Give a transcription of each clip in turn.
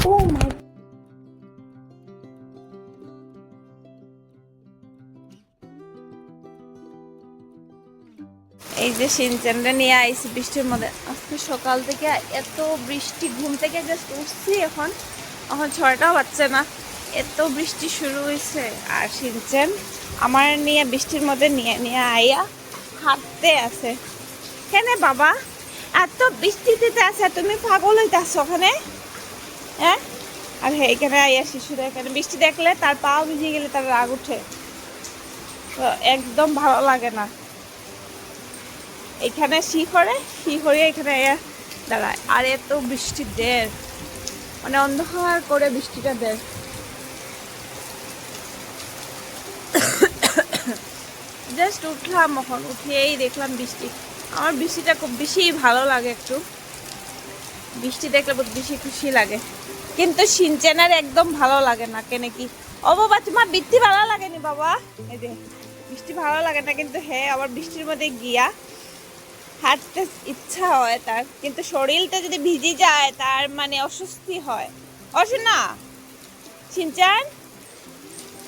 ও মাই, এই যে সিনচানটা নিয়ে আইছি বৃষ্টির মধ্যে। আজকে সকাল থেকে এত বৃষ্টি, ঘুম থেকে জাস্ট উঠছি এখন 6টাও বাজছে না, এত বৃষ্টি শুরু হয়েছে। আর সিনচান আমার নিয়ে বৃষ্টির মধ্যে নিয়ে নিয়ে আইয়া হাঁটতে আছে। কেন বাবা এত বৃষ্টি দিতে আছে, তুমি পাগল হইতেছ ওখানে? হ্যাঁ, আর এইখানে আইয়া শিশুরা এখানে বৃষ্টি দেখলে তার পাও ভিজে গেলে তার রাগ উঠে, তো একদম ভালো লাগে না। এখানে শিহরে এখানে আইয়া দাঁড়ায়। আর এত বৃষ্টি দের, মানে অন্ধকার করে বৃষ্টিটা দেয়। জাস্ট উঠলাম, এখন উঠেই দেখলাম বৃষ্টি। আমার বৃষ্টিটা খুব বেশি ভালো লাগে, একটু বৃষ্টি দেখলে বহুত বেশি খুশি লাগে। কিন্তু সিনচেনার একদম ভালো লাগে না। কেন কি? ও বাবা, তোমার বৃষ্টি ভালো লাগেনি বাবা? এই যে বৃষ্টি ভালো লাগে না, কিন্তু হ্যাঁ আবার বৃষ্টির মধ্যে গিয়া হাঁটতে ইচ্ছা হয় তার, কিন্তু শরীরটা যদি ভিজে যায় তার মানে অস্বস্তি হয়। অশোনা সিনচান,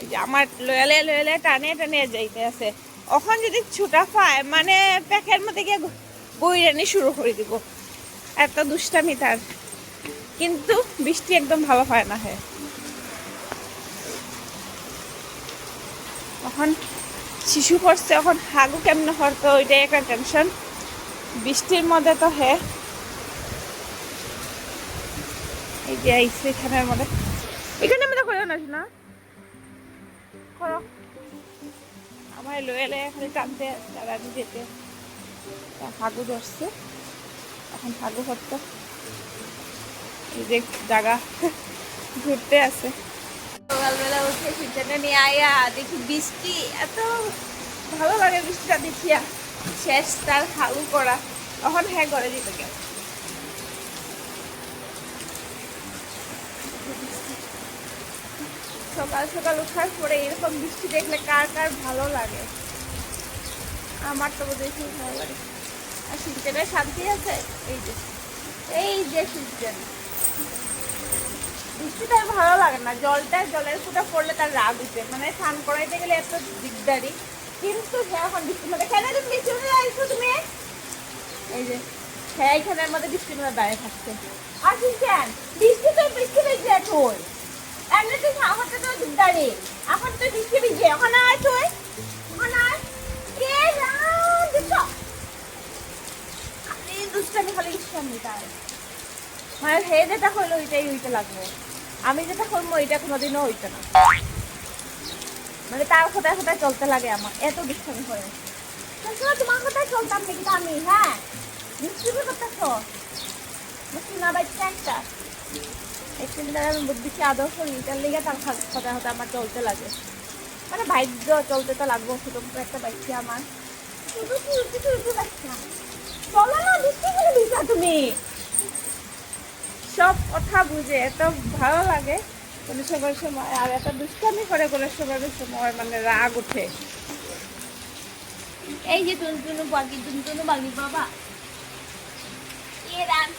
এই যে আমার লয়ালে লয়ালে টানে টানে যাইতে আছে। ওখান যদি ছুটা পায় মানে প্যাকের মধ্যে গিয়ে বইরানি শুরু করে দিব, এত দুষ্টামি তার। কিন্তু বৃষ্টি একদম ভালো হয় না। হ্যাঁ, এখন শিশু পড়ছে, এখন হাগু কেমনে হরতো ওইটাই একটা টেনশন বৃষ্টির মধ্যে। তো হ্যাঁ, এই যে আইসে এখানের মধ্যে, এখানে মধ্যে করো না করো, আমার লয়ে খালি টানতে দাঁড়ানি যেতে। হাগু ধরছে, এখন হাগু হতো, এই যে জায়গা ঘুরতে আছে। সকালবেলা উঠে সিনচানটা নিয়ে আয়া দেখি বৃষ্টি, এত ভালো লাগে বৃষ্টিটা দেখিয়া। শেষ তার হাগু করা, তখন হ্যাঁ ঘরে যেতে গেল। সকাল সকাল উঠার পরে এরকম বৃষ্টি দেখলে কার কার ভালো লাগে? আমার তো দেখি ভালো লাগে। আর সিনচানের শান্তি আছে। এই যে সিনচান, বৃষ্টিটা ভালো লাগে না, জলের ফুটা পড়লে তার রাগ উঠে, মানে স্নান করাইতে গেলে এত দিকদারি। কিন্তু হ্যাঁ এখন বৃষ্টির মধ্যে খেলে, তুমি বৃষ্টির মধ্যে আসছো তুমি, এই যে হ্যাঁ এখানের মধ্যে বৃষ্টির মধ্যে দাঁড়িয়ে থাকছে। আর সিনচান বৃষ্টি ভিজে এখন, এমনি তুই আমাকে তো দিকদারি, এখন তো বৃষ্টি ভিজে, এখন আয় তুই, এখন আয়। কে রাম দেখো, আমি দুষ্টামি খালি দুষ্টামি তাই, মানে হে যেটা হইলো ওইটাই হইতে লাগবে, আমি যেটা করবো ওইটা কোনোদিনও হইতো না। মানে তার কোথায় কোথায় চলতে লাগে আমার, এত দুষ্টামি করে। তোমার কোথায় চলতাম নাকি আমি? হ্যাঁ, দুষ্টামি করতেছ না বাচ্চা একটা। একটু আমি বুদ্ধি আদর করি, তার লেগে তার কোথায় কোথায় আমার চলতে লাগে, মানে ভাগ্য চলতে তো লাগবো। ছোট একটা বাচ্চা আমার, বাচ্চা চলো না, বৃষ্টি করে দিচ্ছা তুমি। সব কথা বুঝে, এত ভালো লাগে কোনো সময় সময়। আর এত দুষ্টামি করে কোনো সময় মানে রাগ উঠে। এই যে টুনটুনু বাগি বাবা,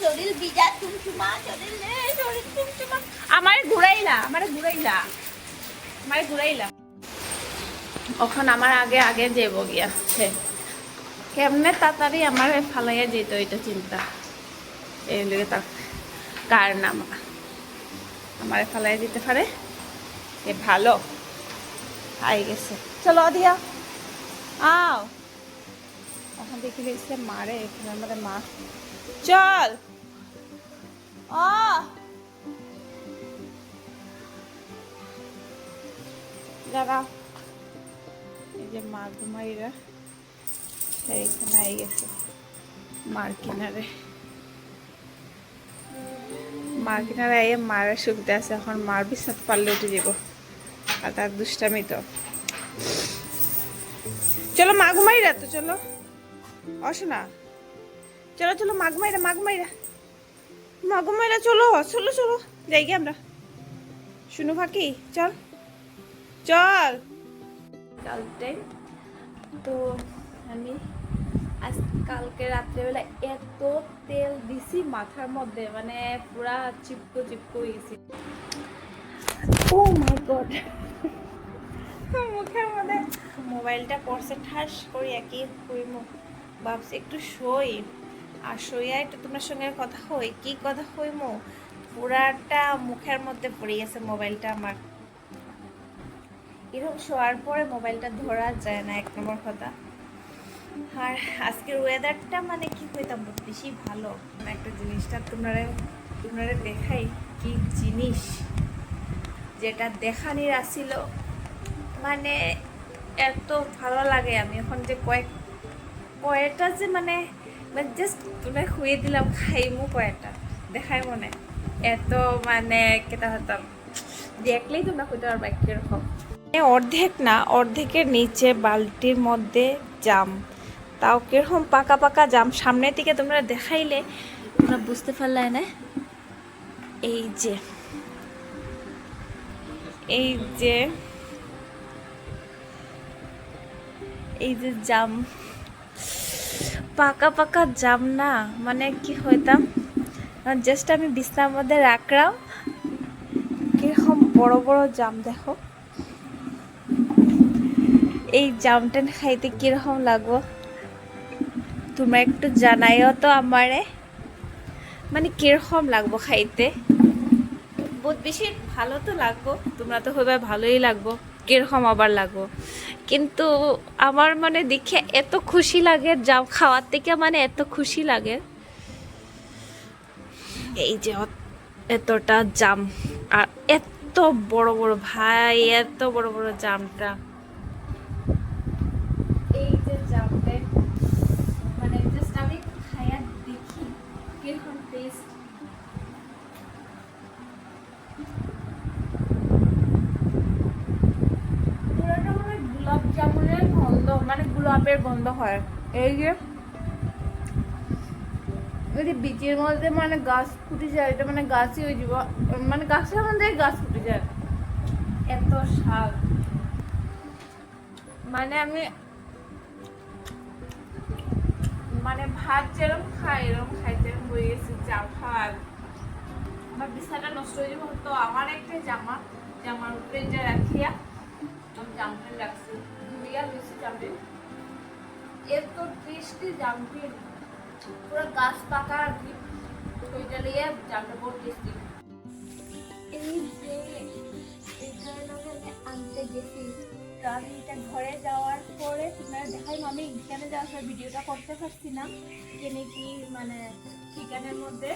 শরীর ভিজা টুমটুমা, শরীর টুমটুমা। আমারে ঘুরাইলা। এখন আমার আগে আগে যাবো গিয়া, কেমনে তাড়াতাড়ি আমার ফালাইয়া যেত এটা চিন্তা। এই লেগে তার কার নাম আমার ফালাইয়া দিতে পারে, এ ভালো আই গেছে। চলো দিয়া আও, এখন দেখি গেছে মারে এখানে আমাদের মা। চল ও দাঁড়া, এই যে মা ঘুমাইরা এইখানে আই গেছে মার কিনারে আইয়ে মারের সুবিধা আছে। এখন মার বিছাত পারলে উঠে যাব, আর তার দুষ্টামি তো। চলো মা ঘুমাইরা, তো চলো অশোনা, চলো মা ঘুমাইরা চলো যাই গে আমরা। শুনু ফাঁকি চল চলতে। তো আমি আজ কালকে রাত্রেবেলা এত তেল দিছি মাথার মধ্যে, মানে পুরা চিপকো চিপকো হয়ে গেছি। ও মাই গড, মুখের মধ্যে মোবাইলটা পড়ছে ঠাস করে একই হইমু। ভাবছি একটু শোই, আর শোয়া একটু তোমার সঙ্গে কথা হই। কি কথা হইমু, পুরাটা মুখের মধ্যে পড়ে গেছে মোবাইলটা আমার। এরকম শোয়ার পরে মোবাইলটা ধরা যায় না, এক নম্বর কথা। আর আজকের ওয়েদারটা মানে কি হইতাম বেশি ভালো। একটা জিনিসটা তোমরা দেখাই, কি জিনিস যেটা দেখানির আসিল, মানে এত ভালো লাগে। আমি এখন যে কয়েকটা যে মানে জাস্ট তোমরা খুঁয়ে দিলাম, খাইমু কয়েকটা দেখাই মনে এত মানে কেটা হতাম, দেখলেই তোমরা খুঁজতে পারবা কিরকম। অর্ধেক না, অর্ধেকের নিচে বালতির মধ্যে জাম, তাও কিরকম পাকা পাকা জাম। সামনের দিকে তোমরা দেখাইলে তোমরা বুঝতে পারলে না। এই যে এই যে এই যে জাম, পাকা পাকা জাম না, মানে কি হইতাম জাস্ট আমি বিছনার মধ্যে রাখলাম, কিরকম বড় বড় জাম দেখো। এই জামটা খাইতে কিরকম লাগবো তোমরা একটু জানাইও তো আমারে, মানে কিরকম লাগবো খাইতে। বহুত বেশি ভালো তো লাগবো, তোমরা তো হইবা ভালোই লাগবো, কিরকম আবার লাগবো। কিন্তু আমার মানে দেখে এত খুশি লাগে জাম খাওয়ার থেকে, মানে এত খুশি লাগে। এই যে এতটা জাম, আর এত বড় বড় ভাই, এত বড় বড় জামটা। এই যে জামটা মানে জাস্ট আমি খাইয়া দেখি কিরকম টেস্ট। পুরোটা মানে গোলাপ জামুনের গন্ধ, মানে গোলাপের গন্ধ হয়। এই যে বীজের মধ্যে মানে গাছ ফুটে যায়, এটা মানে গাছই হয়ে যাব, মানে গাছের মধ্যে গাছ ফুটে যায়, এত স্বাদ। মানে আমি মানে ভাত যেরকম খাই এরকম খাইতে হয়ে গেছে জাম ভাত। আমার বিছানাটা নষ্ট হয়ে যাবে, তো আমার একটা জামার উপরে যা রাখিয়া আমি জামটা রাখছি, ধুইয়া লুচি জামে এত টেস্টি জামটি, পুরো গাছ পাকা আর কি, ওইটা লিয়ে জামটা বহুত টেস্টি। এই যে আনতে গেছি, তো আমি এটা ঘরে যাওয়ার পরে তোমরা দেখাই, আমি এখানে যাওয়ার পর ভিডিওটা করতে পারছি না, কেনে কি মানে চিকেনের মধ্যে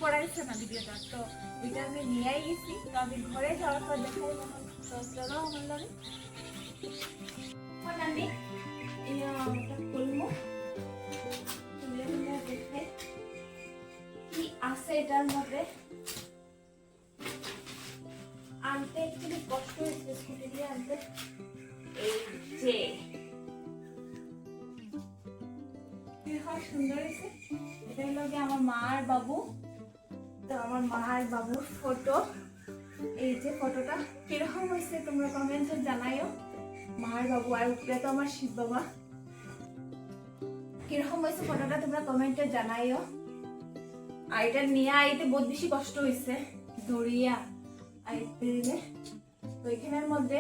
করাইছে না ভিডিওটা, তো ওইটা আমি নিয়েই গেছি। তো আমি ঘরে যাওয়ার পর দেখাই, তো চলো আমার লাগে। এখন আমি খুলবো, খুলে দেখে কি আছে এটার মধ্যে। আনতে একটু কষ্ট হয়েছে স্কুটি দিয়ে আনতে। এই যে সুন্দর হয়েছে, এটা হলো আমার মা আর বাবু। তো আমার মা আর বাবুর ফটো, এই যে ফটোটা কিরকম হয়েছে তোমরা কমেন্টে জানাইও। মা আর বাবু, আর উপরে তো আমার শিব বাবা। কিরকম হয়েছে ফটোটা তোমরা কমেন্টে জানাইও। আর এটা নিয়ে আইতে বহুত বেশি কষ্ট হয়েছে, দড়িয়া আইতে দিলে। তো এখানের মধ্যে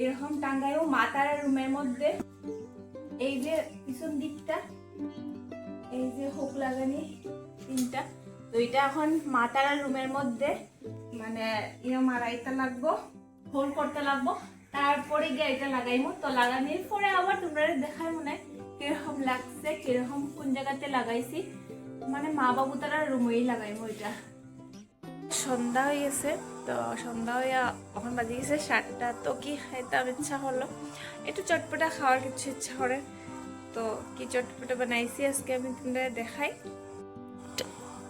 এরকম টাঙ্গাইও মাতার রুমের মধ্যে। এই যে পিছন দিকটা, এই যে হুক লাগানি তিনটা, তো এটা এখন মাতার রুমের মধ্যে মানে মারাইতে লাগবো, হোল করতে লাগবো, তারপরে গিয়ে এটা লাগাইমু। তো লাগানোর পরে আবার তোমরা দেখাই মনে কিরকম লাগছে, কিরকম কোন জায়গাতে লাগাইছি, মানে মা বাবু তারা রুমেই লাগাইমু। এটা সন্ধ্যা হয়ে গেছে, তো সন্ধ্যা হইয়া এখন বাজে গেছে 7টা। তো কি খাইতাম ইচ্ছা হলো, একটু চটপটা খাওয়ার কিছু ইচ্ছা করে, তো কি চটপটা বানাইছি আজকে আমি তোমরা দেখাই।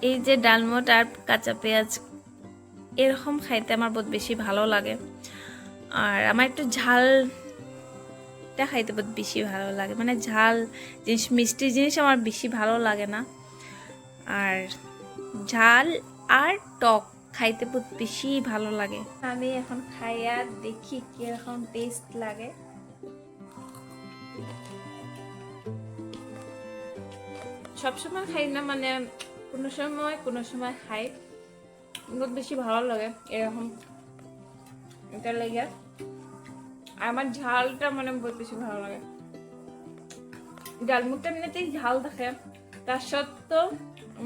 এই যে ডালমট আর কাঁচা পেঁয়াজ, এরকম খাইতে আমার বহুত বেশি ভালো লাগে। আর আমার একটু ঝালটা খাইতে বহুত বেশি ভালো লাগে, মানে ঝাল জিনিস, মিষ্টি জিনিস আমার বেশি ভালো লাগে না। আর ঝাল আর টক খাইতে বহুত বেশি ভালো লাগে। আমি এখন খাইয়া দেখি কিরকম টেস্ট লাগে। সবসময় খাই না, মানে কোনো সময় খাই, বহুত বেশি ভালো লাগে এরকম, এটা লেগে। আর আমার ঝালটা মানে বহুত বেশি ভালো লাগে। ডালমুটটা এমনিতেই ঝাল থাকে, তার সত্ত্বেও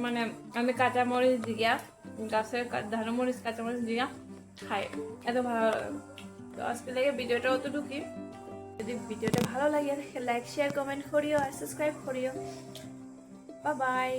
মানে আমি কাঁচামরিচ দিয়া, গাছের ধানমরিচ কাঁচামরিচ দিয়া খাই, এত ভালো লাগে। তো আজকে লাগে ভিডিওটা অতটুকুই। যদি ভিডিওটা ভালো লাগে লাইক শেয়ার কমেন্ট করিও আর সাবস্ক্রাইব করিও। Bye bye.